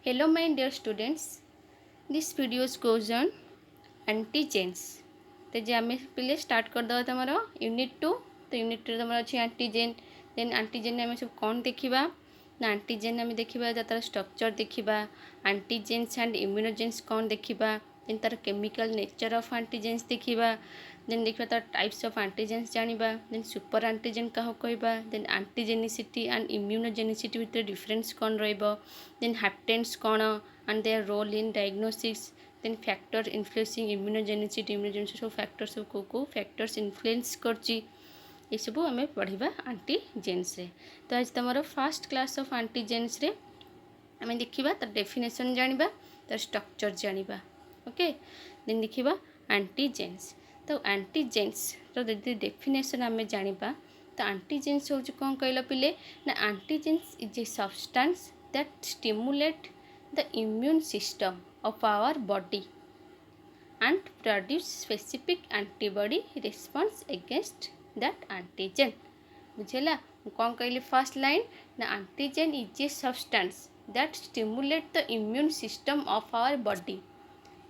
Hello my dear students, this video goes on antigens. तो जे आम पे स्टार्ट करदे तुम यूनिट 2 तो यूनिट 2 तुम अच्छी एंटीजेन देन एंटीजेन आम सब कौन देखा ना एंटीजेन आम देखा तार स्ट्रक्चर देखा एंटीजेन्स एंड इम्यूनोजेन्स कौन देखा देन तार केमिकल नेचर ऑफ एंटीजेन्स देखा देन देखा तार टाइप्स ऑफ एंटीजेन्स जानिबा देन सुपर एंटीजेन क्या कहबा देन एंटीजेनिसिटी एंड इम्यूनोजेनिसिटी भितर डिफरेंस कौन रहिबो देन हैप्टेन्स कौन and their role in diagnosis then factor influencing immunogenicity सब फैक्टर सब को फैक्टर्स इन्फ्लुएंस करची ये सब आम पढ़ा एंटीजेन्स रे। तो आज तुम फर्स्ट क्लास ऑफ एंटीजेन्स रे आम देखा तार डेफिनेशन जानिबा तार स्ट्रक्चर जानिबा ओके देन देखा एंटीजेन्स। तो एंटीजेन्स रो यदि डेफिनेशन आम जानिबा तो एंटीजेन्स हूँ कौन कहल पिले ना antigens is a substance that stimulate the immune system of our body and produce specific antibody response against that antigen। बुझेला कौन कहली फर्स्ट लाइन ना antigen is a substance that stimulate the immune system of our body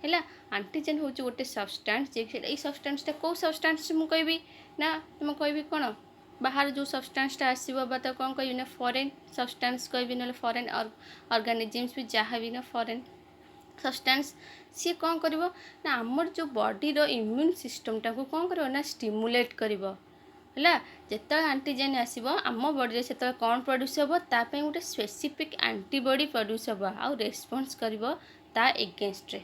है। Antigen हूँ गोटे substance जे सब्सटेंसटा कौ substance मु कहबी ना तुम कहबी कौन बाहर जो सब्सटेंसटा आसो बा तो कौन कह ना फॉरेन सब्सटेंस कहबी ना फॉरेन ऑर्गेनिजम्स भी जहाँ भी ना फॉरेन सब्सटेंस सी कौन कर ना आमर जो बॉडीर इम्यून सिस्टमटा को कौन कर ना स्टिमुलेट कर जिते एंटीजेन आसो आम बॉडी से कौन प्रोड्यूस हम ताप गोटे स्पेसिफिक एंटीबॉडी प्रोड्यूस हम आउ रेस्पॉन्स कर एगेन्स्ट है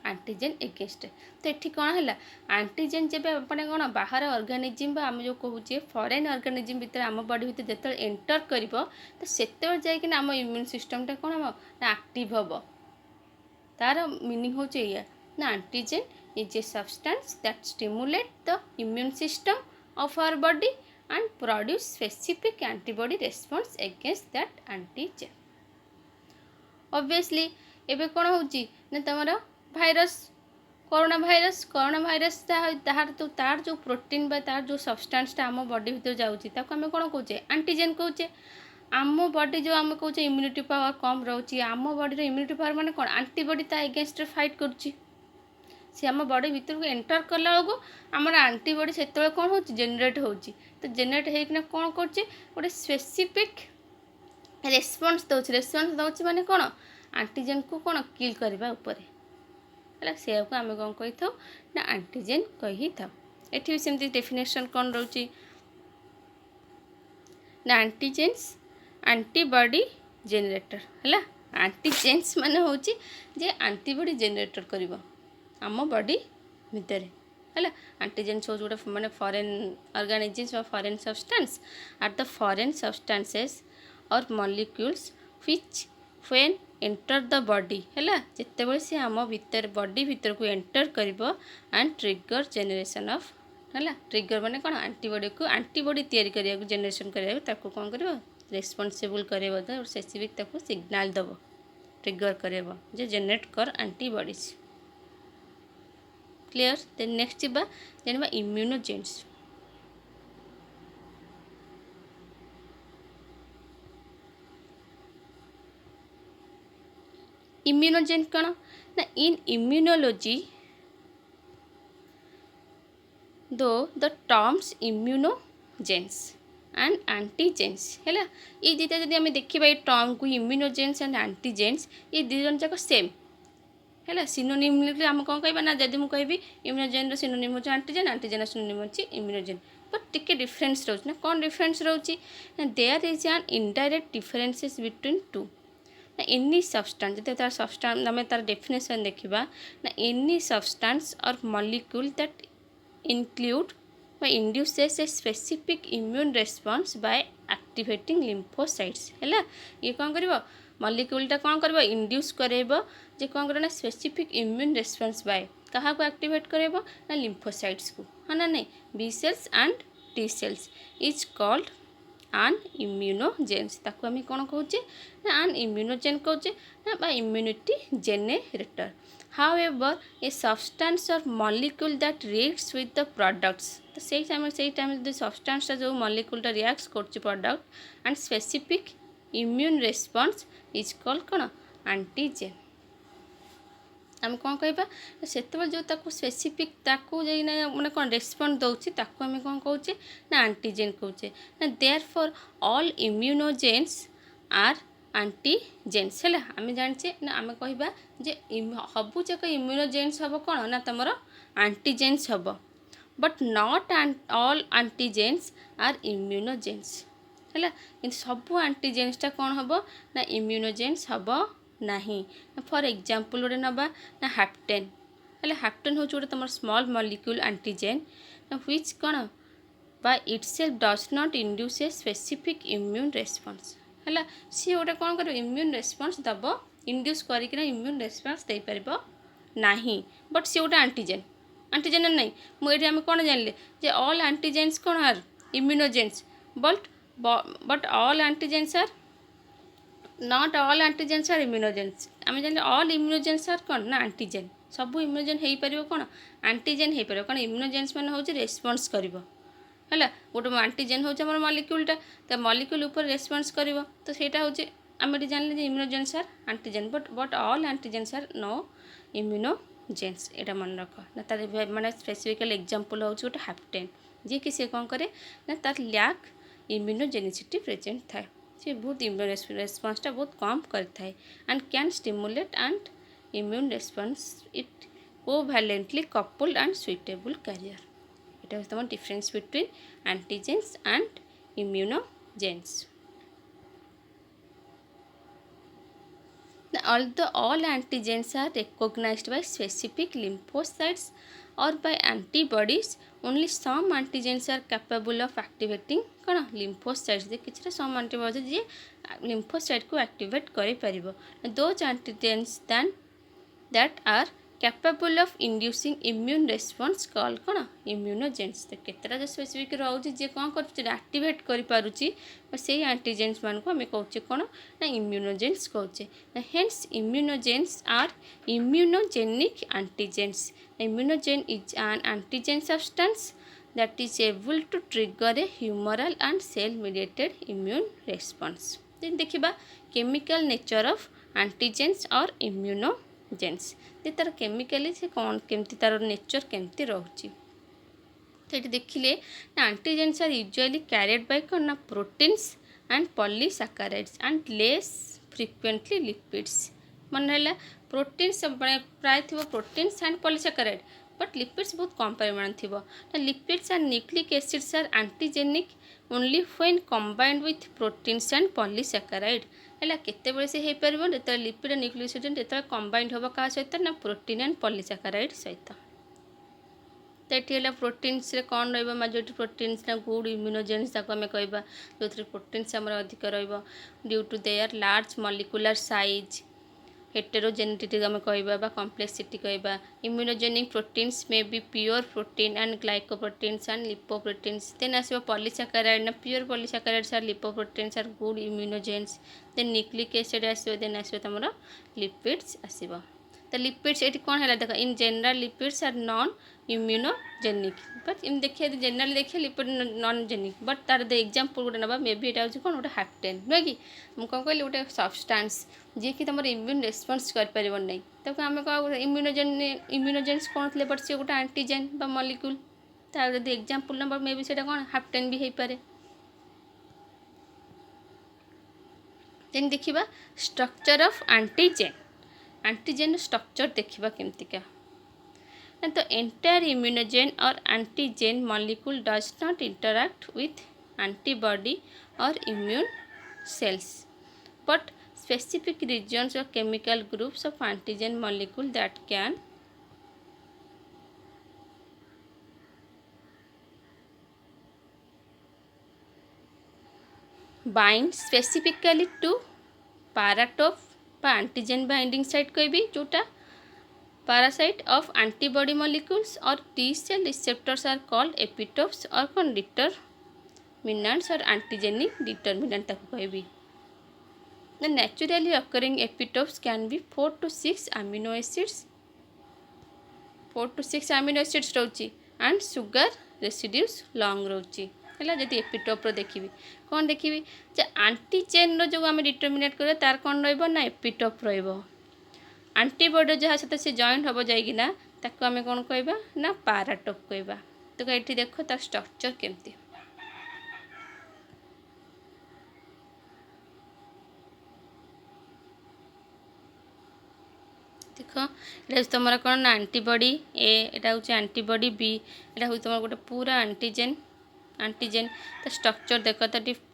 एंटीजेन एगेन्स्ट। तो ये कौन है एंटीजेन जब अपने कौन बाहर ऑर्गेनिजम आम जो कहूचे फॉरेन ऑर्गेनिजम भितर आम बॉडी भितर जो एंटर कर तो से आम इम्यून सिस्टमटा कौन हम ना एक्टिव हम तार मीनिंग हूँ या ना antigen is a substance that stimulate the immune system of our body and produce specific antibody response against that antigen. Obviously एबे कौन होची ना तुम कोरोना भाइरस तार जो प्रोटीन बा तार जो सब्सटेंसटा आम बॉडी भीतर जाऊँगी आम कौन कहे एंटीजेन कहे। आम बॉडी जो आम कहे इम्यूनिटी पावर कम रोचे आम बॉडी इम्यूनिटी पावर माने कौन एंटीबॉडी ता एगेन्स्ट फाइट करुच्ची सी आम बॉडी भीतर को एंटर कला बेलू आमर एंटीबॉडी से कौन हो जेनेट हो तो जेनेट होना कौन कर गोटे स्पेसिफिक रेस्पॉन्स दौर माने कौन एंटीजेन को कौन किल करने उपरे है से आम कौन कही था ना एंटीजेन कही था। ये भी सेमती डेफिनेशन कौन रोची ना एंटीजेन्स एंटीबॉडी जेनेरेटर है एंटीजेन्स माने होची जे एंटीबॉडी जेनेरेटर करिवो आम बॉडी भितर है। एंटीजेन्स हो गोटे माने foreign organisms foreign substance are the foreign substances और molecules which when enter the body है जिते बड़े सी आम भीतर बॉडी भीतर को एंटर कर एंड ट्रिगर जेनेरेशन ऑफ है ट्रिगर माने कौन एंटीबॉडी तैयारी करिया जेनेरेशन करिया कौन कर रेस्पॉन्सिबल कर स्पेसिफिक सिग्नल दब ट्रिगर कर जेनेरेट कर एंटीबॉडीज क्लियर। देन नेक्स्ट जाना इम्यूनोजेन्स। इम्यूनोजेन कौन ना इन इम्यूनोलॉजी दो द टर्म्स इम्यूनोजेन्स एंड एंटीजेन्स है ये दुटा जब आम देखा ये टर्म को इम्यूनोजेन्स एंड एंटीजेन्स ये दुजन जाक सेम है सिनोनिम आम कौन कह ना जब मुझे कहि इम्यूनोजेन सिनोनिम हो एंटीजेन एंटीजेन सिनोनिम हो इम्यूनोजेन बट टिके डिफरेंस रोचे ना कौन डिफरेंस रोचे ना there is an indirect differences between two ना एनी सब्सटेंस जो तार सब्सटेंस आम तार डेफिनेशन देखा ना एनी सब्सटेंस और molecule that include by induces a specific immune response by activating lymphocytes है ये कौन कर मॉलिक्यूलटा कौन कर इंड्यूस करेब जे कौन कर स्पेसिफिक इम्यून रेस्पॉन्स बाय क्या को एक्टिवेट करेब ना लिम्फोसाइट्स को हाँ ना नहीं B cells and T cells is called आन इम्यूनोजेन्स ताको आम कौन कहे ना आन इम्यूनोजेन कहे ना बा immunity generator. However, a substance or molecule that reacts with the products तो सही टाइम जो सब्सटेंस जो मॉलिक्यूलटा रिएक्ट कर product and specific immune response is called कौन आंटीजेन आम कौन कहबा से जो ताकू स्पेसिफिक ताकू मैंने कौन रेस्पॉन्ड दौची ताकू आम कौन कहचे ना आंटीजेन कहचे ना देयर फॉर ऑल इम्यूनोजेन्स आर आंटीजेन्स है आम जाने ना आम कहबा जे सबू जाक इम्यूनोजेन्स हम कौन ना तुम आंटीजेन्स हम but not all antigens are इम्यूनोजेन्स है कि सबू आंटीजेन्सटा कौन हम ना इम्यूनोजेन्स हम नहीं फॉर एग्जांपल गोटे नवा ना हैप्टेन है हैप्टेन हूँ गोटे तुम स्मॉल मॉलिक्यूल एंटीजेन व्हिच कौन by itself does not induce a specific immune response है सी गोटे कौन कर इम्यून रेस्पॉन्स दब इंड्यूस करना इम्यून रेस्पॉन्स दे पार नहीं बट सी गोटे आंटीजेन आंटीजेन नहीं मुझे आम कौन जानले जे ऑल आंटीजेन्स कौन are immunogens but all antigens are not all antigens are immunogens आम जान ऑल इम्यूनोजेन्स आर कौन ना एंटीजेन सब इम्यूनोजेन हो पार कौन एंटीजेन हो पार कौन इम्यूनोजेन्स मान हूँ रेस्पॉन्स कर है गोटे एंटीजेन हूँ आम मॉलिक्यूलटा तो मॉलिक्यूल उपर रेस्पॉन्स कर तो ସେଇଟା हूँ आम ये जानले immunogens are antigen but all antigens are no immunogens यहाँ मन रख ना तार माने स्पेसिफिकल एग्जांपल हूँ गोटे हैप्टेन जी कि सी कौन करे ना तार लैक इम्यूनोजेनिसिटी प्रेजेंट थाए सी बहुत इम्यून रेस्पॉन्सटा बहुत कम करता है and can stimulate and immune response it covalently coupled and suitable carrier it is the difference between antigens and immunogens although all antigens are recognized by specific lymphocytes or by antibodies only some antigens are capable of activating कौन lymphocytes दे किसी some antibodies जी lymphocyte को activate करें परिबो those antigens then that are capable of inducing immune response called कौन immunogens तो केतरा जो specific रोचे जे कौन कर एक्टिवेट करि पारुची से एंटीजेन्स मान को हमें कहचे कौन ना इम्यूनोजेन्स कहचे hence immunogens are immunogenic antigens immunogen is an antigen substance that is able to trigger a humoral and cell mediated immune response then देखिबा chemical nature of antigens or immunogens जे तार केमिकली से कौन केमती तार nature केमती रोची तो ये देखिले ना antigens are usually carried by कौन ना proteins and polysaccharides and less frequently lipids मन है प्रोटीन्स प्राय थी proteins and polysaccharide but lipids बहुत कम परिमाण थी lipids and nucleic acids are antigenic only when combined with proteins and polysaccharide है केतबेले से हो पार जो लिपिड न्यूक्लिक एसिड जो कंबाइंड हम क्या सहित ना प्रोटीन एंड पॉलीसैकेराइड सहित तो ये प्रोटीन्स कौन रजोरिटी प्रोटीन्स ना गुड इम्यूनोजेन्स आम कह जो प्रोटीन्स आम अधिक due to their large molecular size heterogeneity आम कह कम्प्लेक्सिटी कह immunogenic proteins may be pure protein and glycoproteins and lipoproteins then आसो पॉलीसैकेराइड ना pure polysaccharides are lipoproteins are good immunogens then nucleic acid आसो then आसो तुम lipids आसो तो लिपिड्स ये कौन है देख in general lipids are non immunogenic but in देखिए जनरल देखिए लिपिड नॉन जेनिक बट तार द एग्जांपल गोटे ना मे बी यहाँ कौन गोटे हैप्टेन नुह कि मुझे कौन कहली गोटे सब्सटेंस जी कि तुम इम्यून रेस्पॉन्स कर नहीं तक आम कह इम्यूनोजेन्स कौन थे बट सी गोटे एंटीजेन बा मॉलिक्यूल तार जब एग्जांपल नंबर मे बी से कौन हैप्टेन भी हो पारे देन देखिबा स्ट्रक्चर ऑफ एंटीजेन स्ट्रक्चर देखिबा केमती क्या the entire immunogen or antigen molecule does not interact with antibody or immune cells but specific regions or chemical groups of antigen molecule that can bind specifically to paratope বা antigen binding site कहबी जोटा parasite of antibody molecules or T cell receptors are called epitopes or determinants or antigenic determinant ताको कहबी the naturally occurring epitopes can be 4 to 6 amino acids रोची and sugar residues long रोची है जब epitope देखी कौन देखी जे antigen रो जो आम determinate कर तार कौन रहा एपिटोप रंटीबडी जहाँ सहित सी जॉइंट हम जाइना ताको आम कौन कहवा ना पाराटोप कहवा। तो ये देख तार स्ट्रक्चर केमती देख ये तुम कौन ना आंटीबडी एटा हूँ आंटीबडी बी एटा हूँ तुम गोटे पूरा आंटीजेन आंटीजेन तो स्ट्रक्चर देख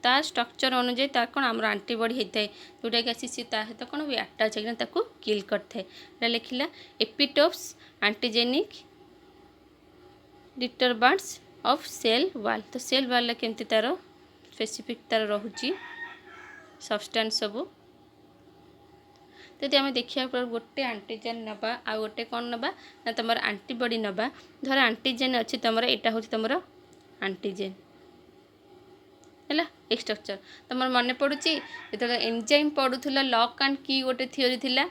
ता स्ट्रक्चर अनुजाई तार कौन आम आंटीबडी होता है जोटा कि आसी सहित कौन भी आटाच होकर किल करते लिखला एपिटोप्स आंटीजेनिक डिटर्बांस ऑफ सेल वाल। तो सेल वाल केमती तार स्पेसिफिक तार रोची सब्सटेंस सबू। तो आम देखा गोटे आंटीजेन नवा आ गोटे कौन नवा ना तुम आंटीबडी नवा धर आंटीजेन अच्छी तुम यहाँ हूँ तुम आंटीजेन है एक स्ट्रक्चर तुम मन पड़ुची जो एंजाइम पढ़ुला लॉक एंड की गोटे थ्योरी थिला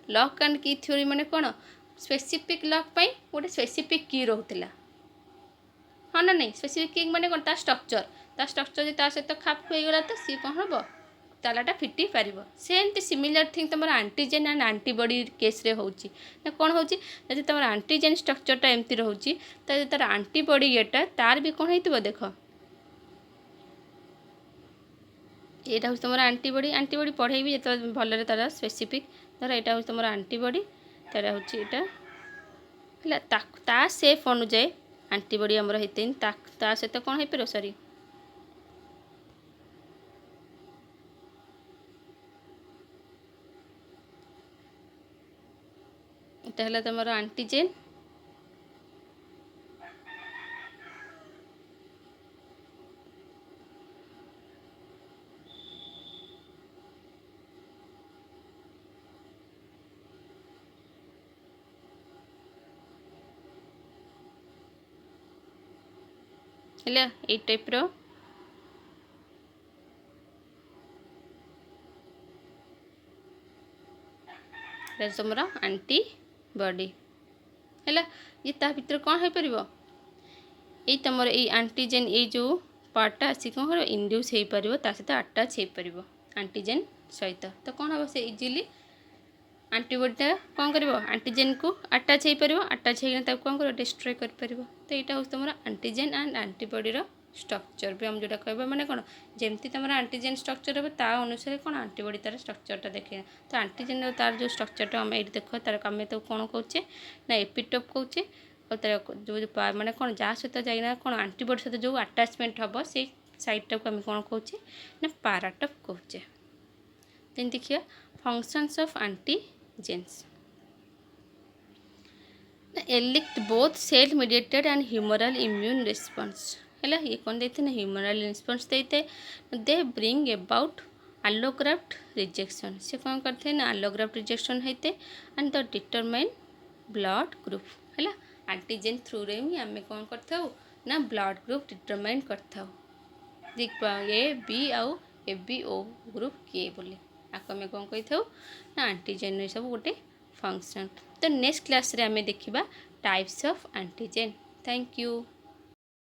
लॉक एंड की थ्योरी माने कौन स्पेसिफिक लॉक पाई गोटे स्पेसिफिक की रोला हाँ ना नहीं स्पेसिफिक की माने कौन ता स्ट्रक्चर जो सहित खाप खुगला तो सी कौन हम तालाटा फिटी पार सेमती सिमिलर थिंग तुम आंटीजेन एंड आंटीबडी केस रे होची ना कौन होची जब तुम आंटीजेन स्ट्रक्चरटा एमती रोची तो तार आंटीबडी येटा तार भी कौन हो देख यहाँ हूँ तुम आंटीबडी आंटीबडी पढ़े भी जो भल तार स्पेसिफिक धर यहाँ हूँ तुम आंटीबडी तार हूँ ता सेफ अनुजाई आंटीबडी आमर होते ता सहित कौन हो पार सॉरी এটা হলো তোমার আন্টিজেন ହେଲା এই টাইপର तुम आंटीबडी है ये ता भीतर कौन हो पार ये तुम ये आंटीजेन ये जो पार्टा आसी कौन कर इंड्यूस हो पार सहित आटाच हो पार आंटीजेन सहित तो कौन हम से इजिली आंटीबडीटा कौन कर आंटीजेन को आटाच हो पार आटाच होना कौन कर डिस्ट्रॉय कर पार। तो यहाँ हूँ तुम आंटीजेन एंड आंटीबडी स्ट्रक्चर भी हम जोटा कहबा माने कौन जमती तुम आंटीजेन स्ट्रक्चर हे ता अनुसार कौन आंटीबडी तार स्ट्रक्चरटा देखे। तो आंटीजेन तार जो स्ट्रक्चरटा आम ये देख तार आम तो कौन कहे ना एपिटोप कहे और तार जो माने कौन जहाँ सहित जाइना कौन आंटीबडी सहित जो आटाचमेंट हम से साइडटा को आम कौन कहे ना पाराटोप कहे। देन देखिए functions of antigens elicit both cell mediated and humoral immune response है ये कौन देते ना ह्यूमरल रिस्पॉन्स देते they bring about allograft rejection से कौन करते ना allograft रिजेक्शन होते and the determine blood group है एंटीजेन थ्रू रे ही आम कौन करता ना ब्लड ग्रुप डिटरमाइन करता देख ए बी आउ ए बी ओ ग्रुप किए बोली आपको आम कौन कही था ना एंटीजेन सब गोटे फंक्शन। तो नेक्स्ट क्लास रे आम देखा types of antigen. Thank you.